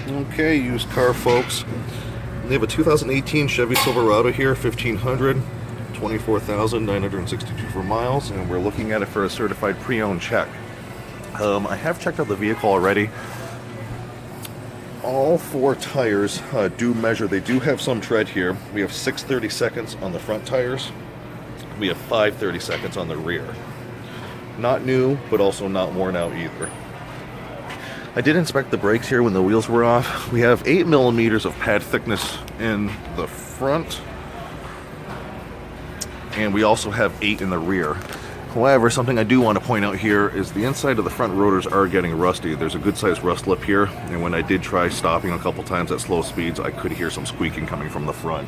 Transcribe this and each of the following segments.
Okay, used car folks. They have a 2018 Chevy Silverado here, 1500, 24,962 for miles, and we're looking at it for a certified pre-owned check. I have checked out the vehicle already. All four tires do measure. They do have some tread here. We have 6/32 on the front tires. We have 5/32 on the rear. Not new, but also not worn out either. I did inspect the brakes here when the wheels were off. We have 8 millimeters of pad thickness in the front, and we also have 8 in the rear. However, something I do want to point out here is the inside of the front rotors are getting rusty. There's a good sized rust lip here, and when I did try stopping a couple times at slow speeds, I could hear some squeaking coming from the front.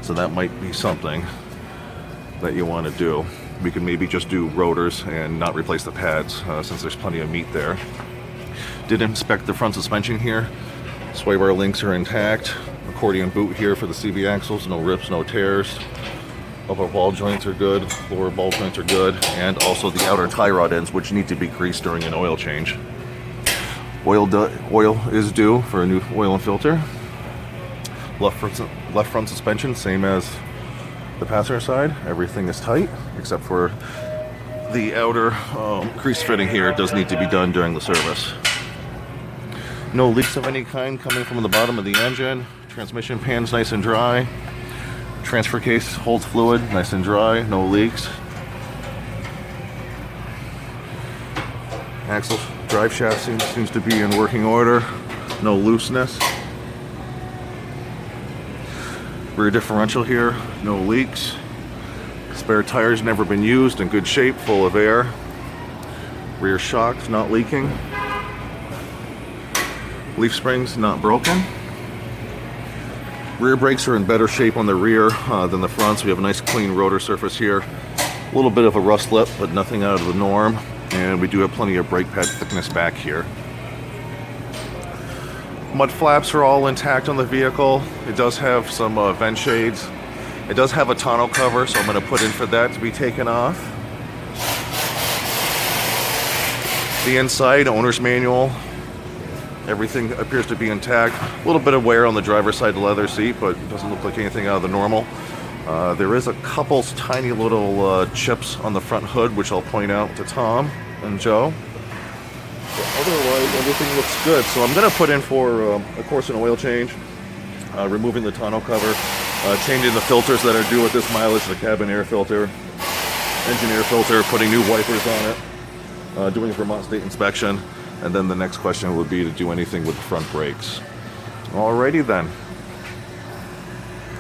So that might be something that you want to do. We could maybe just do rotors and not replace the pads since there's plenty of meat there. Did inspect the front suspension here. Sway bar links are intact. Accordion boot here for the CV axles. No rips, no tears. Upper ball joints are good. Lower ball joints are good. And also the outer tie rod ends, which need to be greased during an oil change. Oil is due for a new oil and filter. Left front suspension, same as the passenger side. Everything is tight except for the outer grease fitting here. It does need to be done during the service. No leaks of any kind coming from the bottom of the engine. Transmission pan's nice and dry. Transfer case holds fluid, nice and dry, no leaks. Axle drive shaft seems to be in working order, no looseness. Rear differential here, no leaks. Spare tires never been used, in good shape, full of air. Rear shocks not leaking. Leaf springs not broken. Rear brakes are in better shape on the rear than the front, so we have a nice clean rotor surface here. A little bit of a rust lip, but nothing out of the norm. And we do have plenty of brake pad thickness back here. Mud flaps are all intact on the vehicle. It does have some vent shades. It does have a tonneau cover, so I'm going to put in for that to be taken off. The inside, owner's manual. Everything appears to be intact. A little bit of wear on the driver's side leather seat, but it doesn't look like anything out of the normal. There is a couple tiny little chips on the front hood, which I'll point out to Tom and Joe. But otherwise, everything looks good. So I'm going to put in for, of course, an oil change, removing the tonneau cover, changing the filters that are due at this mileage, the cabin air filter, engine air filter, putting new wipers on it, doing a Vermont state inspection. And then the next question would be to do anything with the front brakes. Alrighty then.